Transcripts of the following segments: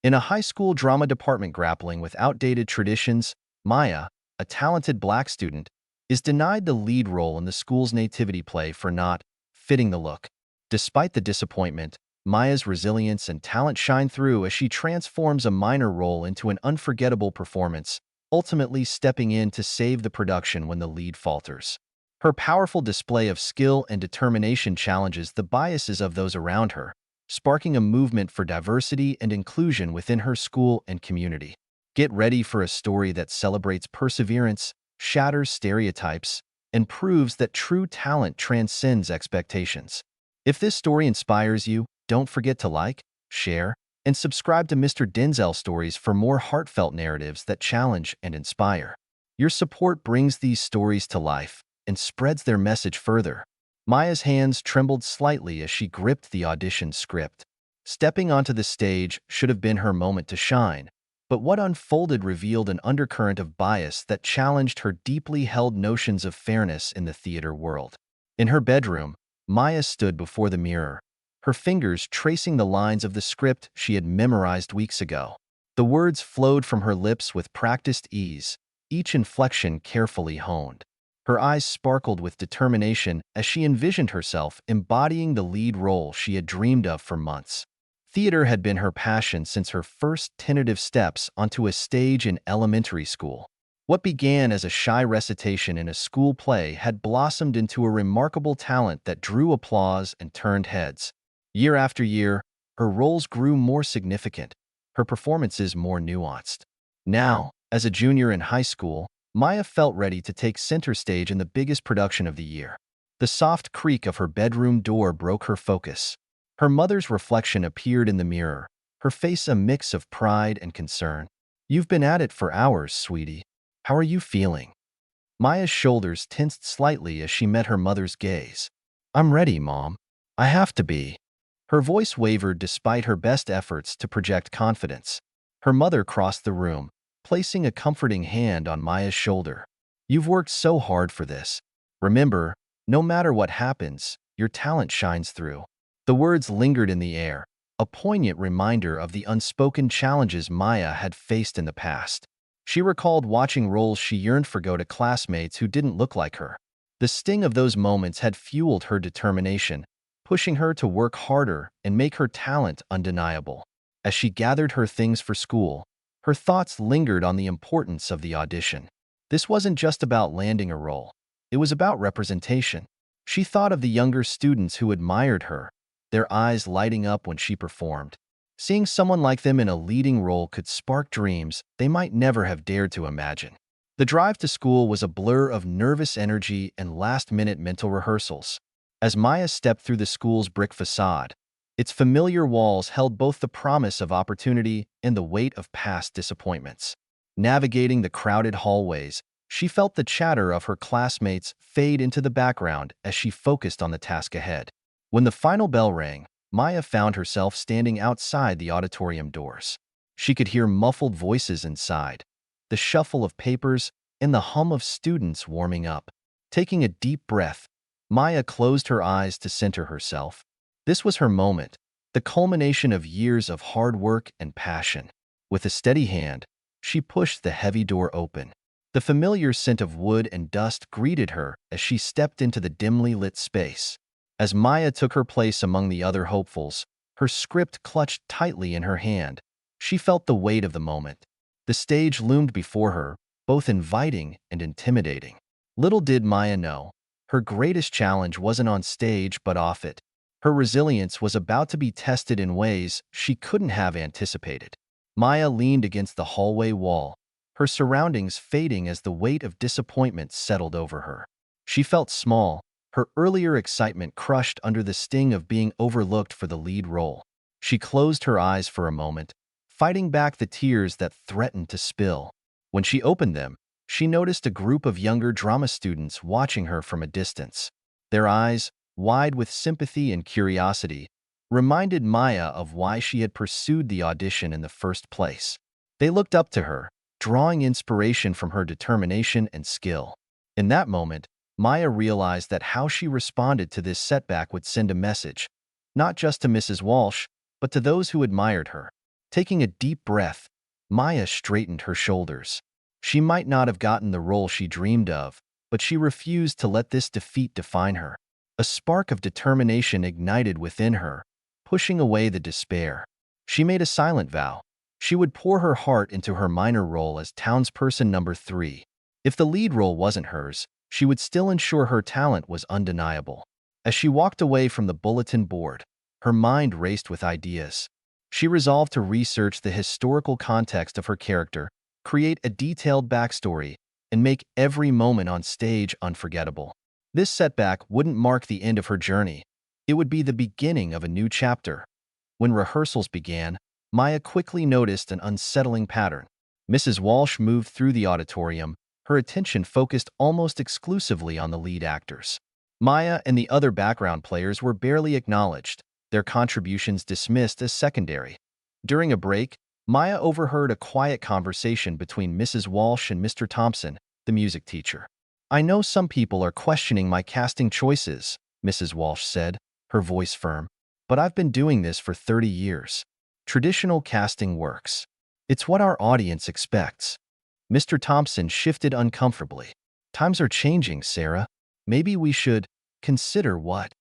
In a high school drama department grappling with outdated traditions, Maya, a talented black student, is denied the lead role in the school's nativity play for not fitting the look. Despite the disappointment, Maya's resilience and talent shine through as she transforms a minor role into an unforgettable performance, ultimately stepping in to save the production when the lead falters. Her powerful display of skill and determination challenges the biases of those around her, sparking a movement for diversity and inclusion within her school and community. Get ready for a story that celebrates perseverance, shatters stereotypes, and proves that true talent transcends expectations. If this story inspires you, don't forget to like, share, and subscribe to Mr. Denzel Stories for more heartfelt narratives that challenge and inspire. Your support brings these stories to life and spreads their message further. Maya's hands trembled slightly as she gripped the audition script. Stepping onto the stage should have been her moment to shine, but what unfolded revealed an undercurrent of bias that challenged her deeply held notions of fairness in the theater world. In her bedroom, Maya stood before the mirror, her fingers tracing the lines of the script she had memorized weeks ago. The words flowed from her lips with practiced ease, each inflection carefully honed. Her eyes sparkled with determination as she envisioned herself embodying the lead role she had dreamed of for months. Theater had been her passion since her first tentative steps onto a stage in elementary school. What began as a shy recitation in a school play had blossomed into a remarkable talent that drew applause and turned heads. Year after year, her roles grew more significant, her performances more nuanced. Now, as a junior in high school, Maya felt ready to take center stage in the biggest production of the year. The soft creak of her bedroom door broke her focus. Her mother's reflection appeared in the mirror, her face a mix of pride and concern. "You've been at it for hours, sweetie. How are you feeling?" Maya's shoulders tensed slightly as she met her mother's gaze. "I'm ready, Mom. I have to be." Her voice wavered despite her best efforts to project confidence. Her mother crossed the room, placing a comforting hand on Maya's shoulder. "You've worked so hard for this. Remember, no matter what happens, your talent shines through." The words lingered in the air, a poignant reminder of the unspoken challenges Maya had faced in the past. She recalled watching roles she yearned for go to classmates who didn't look like her. The sting of those moments had fueled her determination, pushing her to work harder and make her talent undeniable. As she gathered her things for school, her thoughts lingered on the importance of the audition. This wasn't just about landing a role. It was about representation. She thought of the younger students who admired her, their eyes lighting up when she performed. Seeing someone like them in a leading role could spark dreams they might never have dared to imagine. The drive to school was a blur of nervous energy and last-minute mental rehearsals. As Maya stepped through the school's brick facade, its familiar walls held both the promise of opportunity and the weight of past disappointments. Navigating the crowded hallways, she felt the chatter of her classmates fade into the background as she focused on the task ahead. When the final bell rang, Maya found herself standing outside the auditorium doors. She could hear muffled voices inside, the shuffle of papers, and the hum of students warming up. Taking a deep breath, Maya closed her eyes to center herself. This was her moment, the culmination of years of hard work and passion. With a steady hand, she pushed the heavy door open. The familiar scent of wood and dust greeted her as she stepped into the dimly lit space. As Maya took her place among the other hopefuls, her script clutched tightly in her hand. She felt the weight of the moment. The stage loomed before her, both inviting and intimidating. Little did Maya know, her greatest challenge wasn't on stage but off it. Her resilience was about to be tested in ways she couldn't have anticipated. Maya leaned against the hallway wall, her surroundings fading as the weight of disappointment settled over her. She felt small, her earlier excitement crushed under the sting of being overlooked for the lead role. She closed her eyes for a moment, fighting back the tears that threatened to spill. When she opened them, she noticed a group of younger drama students watching her from a distance. Their eyes, wide with sympathy and curiosity, reminded Maya of why she had pursued the audition in the first place. They looked up to her, drawing inspiration from her determination and skill. In that moment, Maya realized that how she responded to this setback would send a message, not just to Mrs. Walsh, but to those who admired her. Taking a deep breath, Maya straightened her shoulders. She might not have gotten the role she dreamed of, but she refused to let this defeat define her. A spark of determination ignited within her, pushing away the despair. She made a silent vow. She would pour her heart into her minor role as townsperson number 3. If the lead role wasn't hers, she would still ensure her talent was undeniable. As she walked away from the bulletin board, her mind raced with ideas. She resolved to research the historical context of her character, create a detailed backstory, and make every moment on stage unforgettable. This setback wouldn't mark the end of her journey. It would be the beginning of a new chapter. When rehearsals began, Maya quickly noticed an unsettling pattern. Mrs. Walsh moved through the auditorium, her attention focused almost exclusively on the lead actors. Maya and the other background players were barely acknowledged, their contributions dismissed as secondary. During a break, Maya overheard a quiet conversation between Mrs. Walsh and Mr. Thompson, the music teacher. "I know some people are questioning my casting choices," Mrs. Walsh said, her voice firm, "but I've been doing this for 30 years. Traditional casting works. It's what our audience expects." Mr. Thompson shifted uncomfortably. "Times are changing, Sarah. Maybe we should consider what?"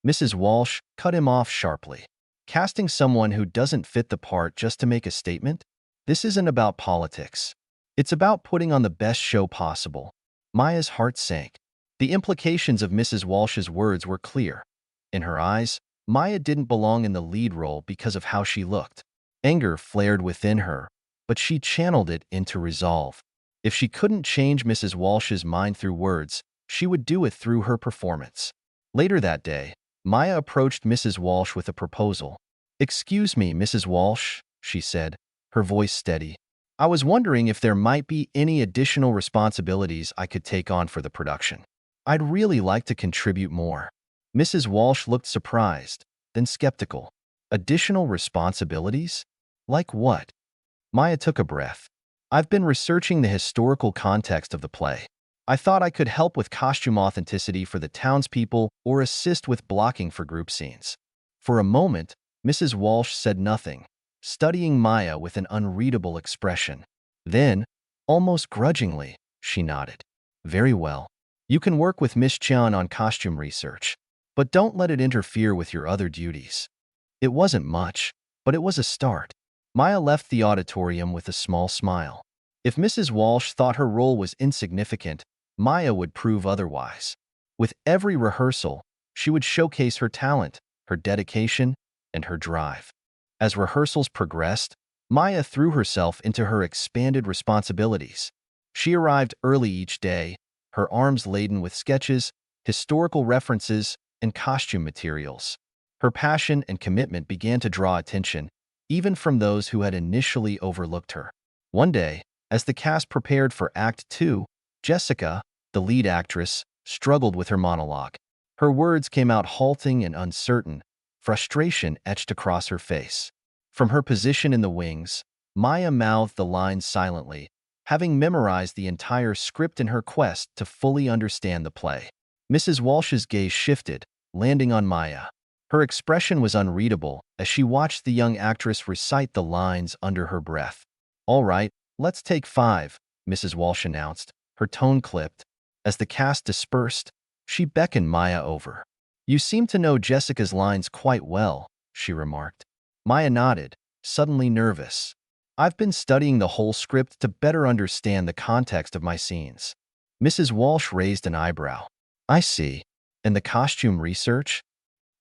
Mrs. Walsh cut him off sharply. "Casting someone who doesn't fit the part just to make a statement? This isn't about politics. It's about putting on the best show possible." Maya's heart sank. The implications of Mrs. Walsh's words were clear. In her eyes, Maya didn't belong in the lead role because of how she looked. Anger flared within her, but she channeled it into resolve. If she couldn't change Mrs. Walsh's mind through words, she would do it through her performance. Later that day, Maya approached Mrs. Walsh with a proposal. "Excuse me, Mrs. Walsh," she said, her voice steady. "I was wondering if there might be any additional responsibilities I could take on for the production. I'd really like to contribute more." Mrs. Walsh looked surprised, then skeptical. "Additional responsibilities? Like what?" Maya took a breath. "I've been researching the historical context of the play. I thought I could help with costume authenticity for the townspeople or assist with blocking for group scenes." For a moment, Mrs. Walsh said nothing, studying Maya with an unreadable expression. Then, almost grudgingly, she nodded. "Very well. You can work with Miss Chan on costume research, but don't let it interfere with your other duties." It wasn't much, but it was a start. Maya left the auditorium with a small smile. If Mrs. Walsh thought her role was insignificant, Maya would prove otherwise. With every rehearsal, she would showcase her talent, her dedication, and her drive. As rehearsals progressed, Maya threw herself into her expanded responsibilities. She arrived early each day, her arms laden with sketches, historical references, and costume materials. Her passion and commitment began to draw attention, even from those who had initially overlooked her. One day, as the cast prepared for Act 2, Jessica, the lead actress, struggled with her monologue. Her words came out halting and uncertain, frustration etched across her face. From her position in the wings, Maya mouthed the lines silently, having memorized the entire script in her quest to fully understand the play. Mrs. Walsh's gaze shifted, landing on Maya. Her expression was unreadable as she watched the young actress recite the lines under her breath. "All right, let's take 5, Mrs. Walsh announced, her tone clipped. As the cast dispersed, she beckoned Maya over. "You seem to know Jessica's lines quite well," she remarked. Maya nodded, suddenly nervous. "I've been studying the whole script to better understand the context of my scenes." Mrs. Walsh raised an eyebrow. "I see. And the costume research?"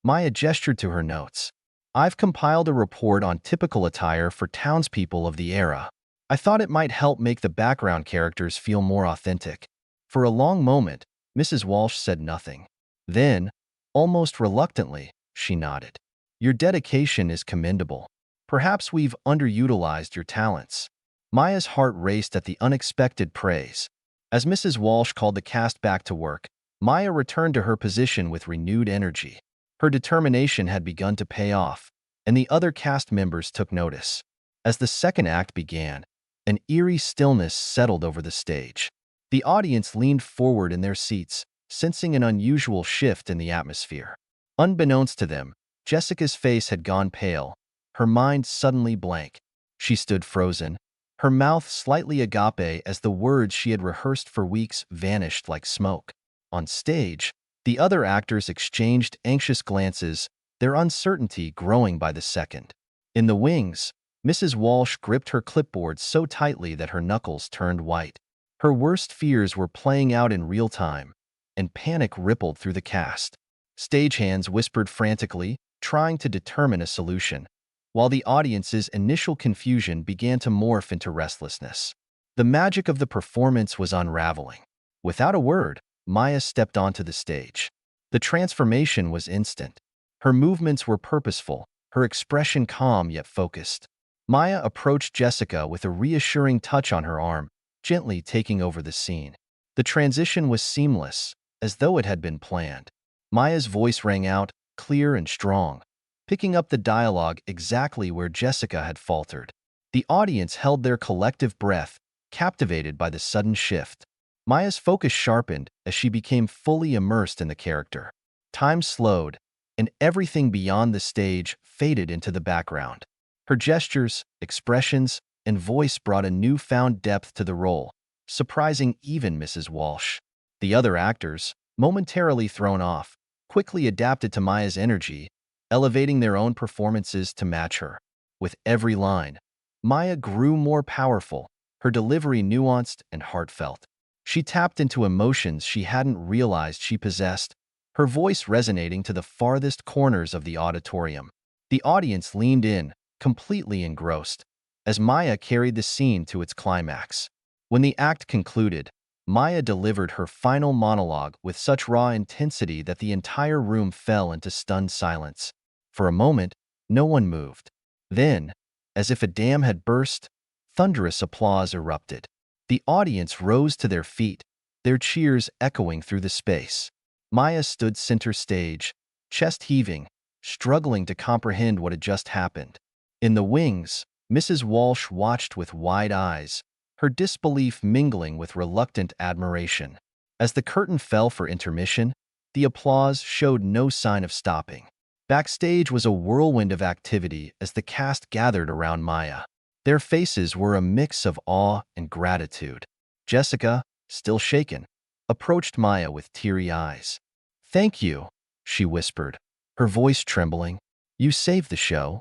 Maya gestured to her notes. "I've compiled a report on typical attire for townspeople of the era. I thought it might help make the background characters feel more authentic." For a long moment, Mrs. Walsh said nothing. Then, almost reluctantly, she nodded. "Your dedication is commendable. Perhaps we've underutilized your talents." Maya's heart raced at the unexpected praise. As Mrs. Walsh called the cast back to work, Maya returned to her position with renewed energy. Her determination had begun to pay off, and the other cast members took notice. As the second act began, an eerie stillness settled over the stage. The audience leaned forward in their seats, sensing an unusual shift in the atmosphere. Unbeknownst to them, Jessica's face had gone pale, her mind suddenly blank. She stood frozen, her mouth slightly agape as the words she had rehearsed for weeks vanished like smoke. On stage, the other actors exchanged anxious glances, their uncertainty growing by the second. In the wings, Mrs. Walsh gripped her clipboard so tightly that her knuckles turned white. Her worst fears were playing out in real time, and panic rippled through the cast. Stagehands whispered frantically, trying to determine a solution, while the audience's initial confusion began to morph into restlessness. The magic of the performance was unraveling. Without a word, Maya stepped onto the stage. The transformation was instant. Her movements were purposeful, her expression calm yet focused. Maya approached Jessica with a reassuring touch on her arm, gently taking over the scene. The transition was seamless, as though it had been planned. Maya's voice rang out, clear and strong, picking up the dialogue exactly where Jessica had faltered. The audience held their collective breath, captivated by the sudden shift. Maya's focus sharpened as she became fully immersed in the character. Time slowed, and everything beyond the stage faded into the background. Her gestures, expressions, and voice brought a newfound depth to the role, surprising even Mrs. Walsh. The other actors, momentarily thrown off, quickly adapted to Maya's energy, elevating their own performances to match her. With every line, Maya grew more powerful, her delivery nuanced and heartfelt. She tapped into emotions she hadn't realized she possessed, her voice resonating to the farthest corners of the auditorium. The audience leaned in, completely engrossed, as Maya carried the scene to its climax. When the act concluded, Maya delivered her final monologue with such raw intensity that the entire room fell into stunned silence. For a moment, no one moved. Then, as if a dam had burst, thunderous applause erupted. The audience rose to their feet, their cheers echoing through the space. Maya stood center stage, chest heaving, struggling to comprehend what had just happened. In the wings, Mrs. Walsh watched with wide eyes, her disbelief mingling with reluctant admiration. As the curtain fell for intermission, the applause showed no sign of stopping. Backstage was a whirlwind of activity as the cast gathered around Maya. Their faces were a mix of awe and gratitude. Jessica, still shaken, approached Maya with teary eyes. "Thank you," she whispered, her voice trembling. "You saved the show."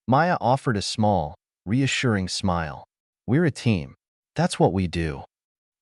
Maya offered a small, reassuring smile. "We're a team. That's what we do."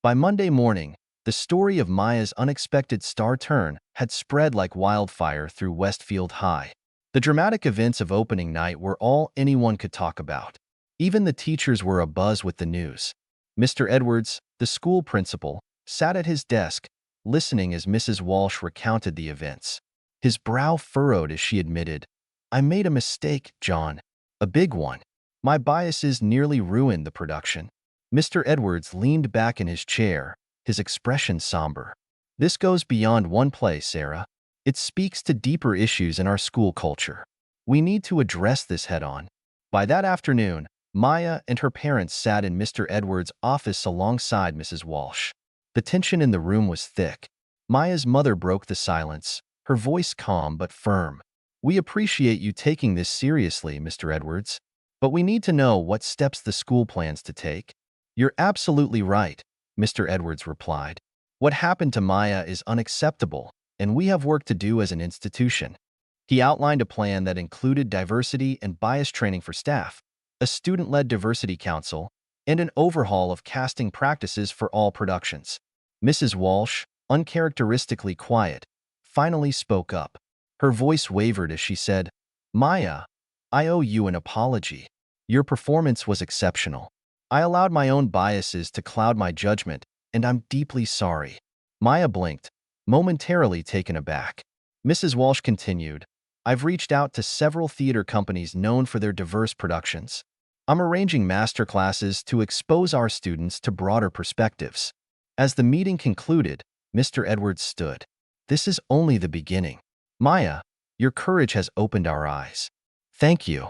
By Monday morning, the story of Maya's unexpected star turn had spread like wildfire through Westfield High. The dramatic events of opening night were all anyone could talk about. Even the teachers were abuzz with the news. Mr. Edwards, the school principal, sat at his desk, listening as Mrs. Walsh recounted the events. His brow furrowed as she admitted, "I made a mistake, John. A big one. My biases nearly ruined the production." Mr. Edwards leaned back in his chair, his expression somber. "This goes beyond one play, Sarah. It speaks to deeper issues in our school culture. We need to address this head-on." By that afternoon, Maya and her parents sat in Mr. Edwards' office alongside Mrs. Walsh. The tension in the room was thick. Maya's mother broke the silence, her voice calm but firm. "We appreciate you taking this seriously, Mr. Edwards, but we need to know what steps the school plans to take." "You're absolutely right," Mr. Edwards replied. "What happened to Maya is unacceptable, and we have work to do as an institution." He outlined a plan that included diversity and bias training for staff, a student-led diversity council, and an overhaul of casting practices for all productions. Mrs. Walsh, uncharacteristically quiet, finally spoke up. Her voice wavered as she said, "Maya, I owe you an apology. Your performance was exceptional. I allowed my own biases to cloud my judgment, and I'm deeply sorry." Maya blinked, momentarily taken aback. Mrs. Walsh continued, "I've reached out to several theater companies known for their diverse productions. I'm arranging master classes to expose our students to broader perspectives." As the meeting concluded, Mr. Edwards stood. "This is only the beginning. Maya, your courage has opened our eyes. Thank you."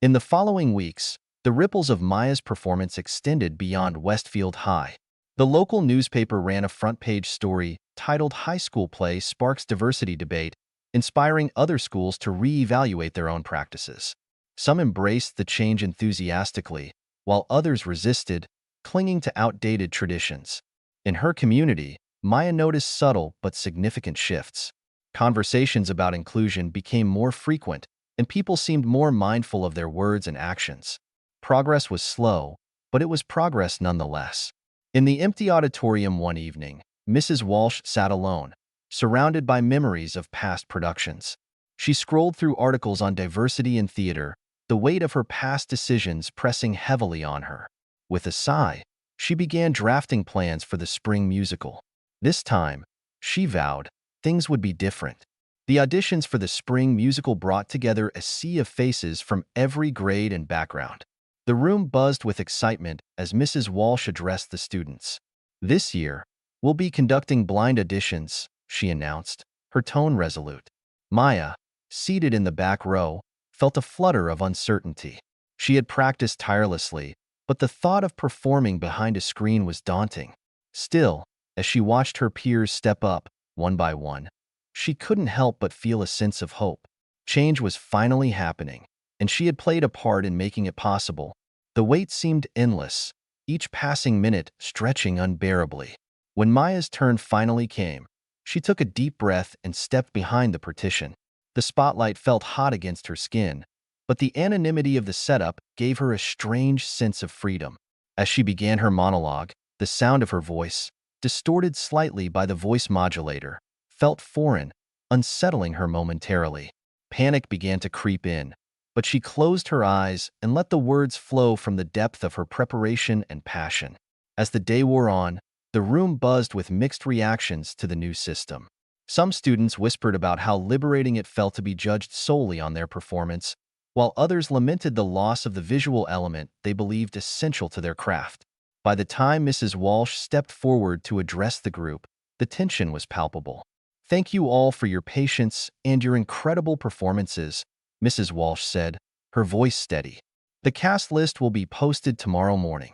In the following weeks, the ripples of Maya's performance extended beyond Westfield High. The local newspaper ran a front-page story titled "High School Play Sparks Diversity Debate," inspiring other schools to re-evaluate their own practices. Some embraced the change enthusiastically, while others resisted, clinging to outdated traditions. In her community, Maya noticed subtle but significant shifts. Conversations about inclusion became more frequent, and people seemed more mindful of their words and actions. Progress was slow, but it was progress nonetheless. In the empty auditorium one evening, Mrs. Walsh sat alone, surrounded by memories of past productions. She scrolled through articles on diversity in theater, the weight of her past decisions pressing heavily on her. With a sigh, she began drafting plans for the spring musical. This time, she vowed, things would be different. The auditions for the spring musical brought together a sea of faces from every grade and background. The room buzzed with excitement as Mrs. Walsh addressed the students. This year, we'll be conducting blind auditions, she announced, her tone resolute. Maya, seated in the back row, felt a flutter of uncertainty. She had practiced tirelessly, but the thought of performing behind a screen was daunting. Still, as she watched her peers step up, one by one, she couldn't help but feel a sense of hope. Change was finally happening, and she had played a part in making it possible. The wait seemed endless, each passing minute stretching unbearably. When Maya's turn finally came, she took a deep breath and stepped behind the partition. The spotlight felt hot against her skin, but the anonymity of the setup gave her a strange sense of freedom. As she began her monologue, the sound of her voice, distorted slightly by the voice modulator, felt foreign, unsettling her momentarily. Panic began to creep in, but she closed her eyes and let the words flow from the depth of her preparation and passion. As the day wore on, the room buzzed with mixed reactions to the new system. Some students whispered about how liberating it felt to be judged solely on their performance, while others lamented the loss of the visual element they believed essential to their craft. By the time Mrs. Walsh stepped forward to address the group, the tension was palpable. "Thank you all for your patience and your incredible performances," Mrs. Walsh said, her voice steady. "The cast list will be posted tomorrow morning."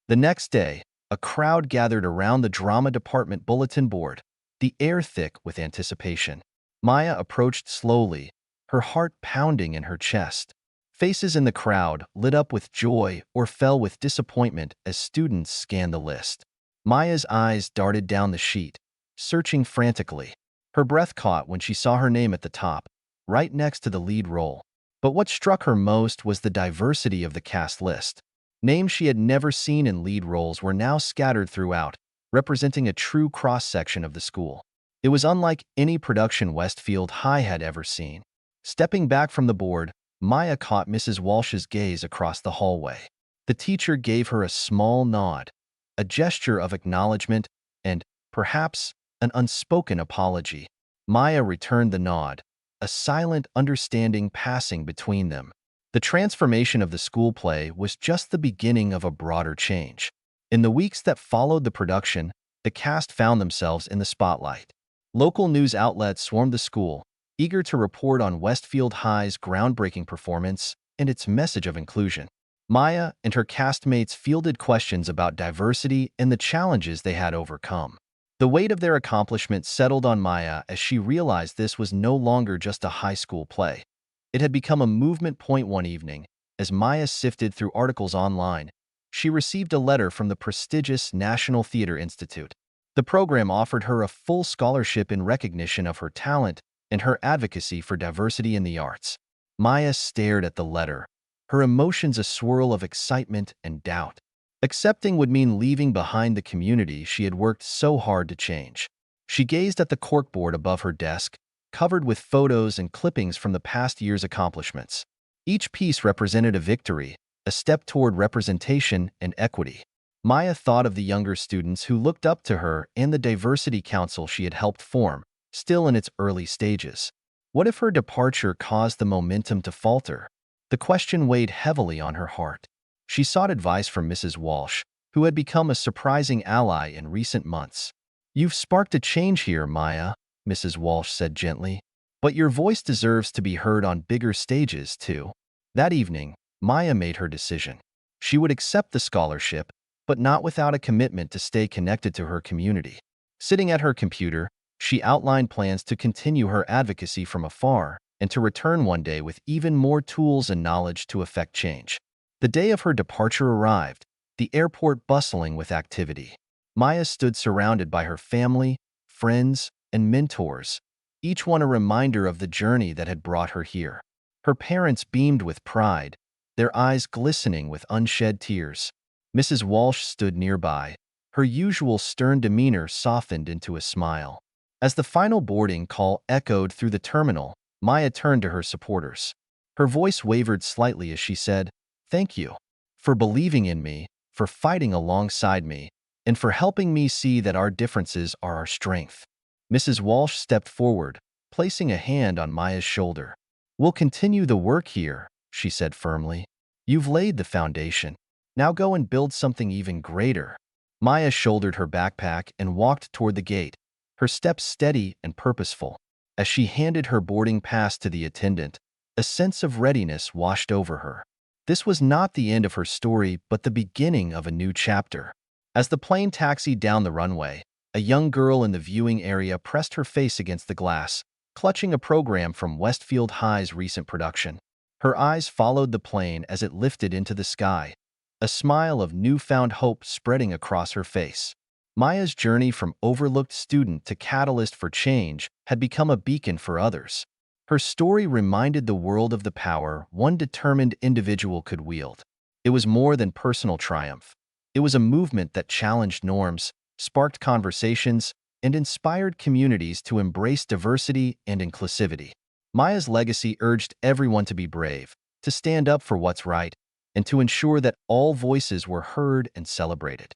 The next day, a crowd gathered around the drama department bulletin board, the air thick with anticipation. Maya approached slowly, her heart pounding in her chest. Faces in the crowd lit up with joy or fell with disappointment as students scanned the list. Maya's eyes darted down the sheet, searching frantically. Her breath caught when she saw her name at the top, right next to the lead role. But what struck her most was the diversity of the cast list. Names she had never seen in lead roles were now scattered throughout, representing a true cross-section of the school. It was unlike any production Westfield High had ever seen. Stepping back from the board, Maya caught Mrs. Walsh's gaze across the hallway. The teacher gave her a small nod, a gesture of acknowledgement, and, perhaps, an unspoken apology. Maya returned the nod, a silent understanding passing between them. The transformation of the school play was just the beginning of a broader change. In the weeks that followed the production, the cast found themselves in the spotlight. Local news outlets swarmed the school, eager to report on Westfield High's groundbreaking performance and its message of inclusion. Maya and her castmates fielded questions about diversity and the challenges they had overcome. The weight of their accomplishment settled on Maya as she realized this was no longer just a high school play. It had become a movement point. One evening, as Maya sifted through articles online, she received a letter from the prestigious National Theater Institute. The program offered her a full scholarship in recognition of her talent and her advocacy for diversity in the arts. Maya stared at the letter, her emotions a swirl of excitement and doubt. Accepting would mean leaving behind the community she had worked so hard to change. She gazed at the corkboard above her desk, covered with photos and clippings from the past year's accomplishments. Each piece represented a victory, a step toward representation and equity. Maya thought of the younger students who looked up to her and the diversity council she had helped form, still in its early stages. What if her departure caused the momentum to falter? The question weighed heavily on her heart. She sought advice from Mrs. Walsh, who had become a surprising ally in recent months. "You've sparked a change here, Maya," Mrs. Walsh said gently. "But your voice deserves to be heard on bigger stages, too." That evening, Maya made her decision. She would accept the scholarship, but not without a commitment to stay connected to her community. Sitting at her computer, she outlined plans to continue her advocacy from afar, and to return one day with even more tools and knowledge to effect change. The day of her departure arrived, the airport bustling with activity. Maya stood surrounded by her family, friends, and mentors, each one a reminder of the journey that had brought her here. Her parents beamed with pride, their eyes glistening with unshed tears. Mrs. Walsh stood nearby, her usual stern demeanor softened into a smile. As the final boarding call echoed through the terminal, Maya turned to her supporters. Her voice wavered slightly as she said, "Thank you for believing in me, for fighting alongside me, and for helping me see that our differences are our strength." Mrs. Walsh stepped forward, placing a hand on Maya's shoulder. "We'll continue the work here," she said firmly. "You've laid the foundation. Now go and build something even greater." Maya shouldered her backpack and walked toward the gate, her steps steady and purposeful. As she handed her boarding pass to the attendant, a sense of readiness washed over her. This was not the end of her story, but the beginning of a new chapter. As the plane taxied down the runway, a young girl in the viewing area pressed her face against the glass, clutching a program from Westfield High's recent production. Her eyes followed the plane as it lifted into the sky, a smile of newfound hope spreading across her face. Maya's journey from overlooked student to catalyst for change had become a beacon for others. Her story reminded the world of the power one determined individual could wield. It was more than personal triumph. It was a movement that challenged norms, sparked conversations, and inspired communities to embrace diversity and inclusivity. Maya's legacy urged everyone to be brave, to stand up for what's right, and to ensure that all voices were heard and celebrated.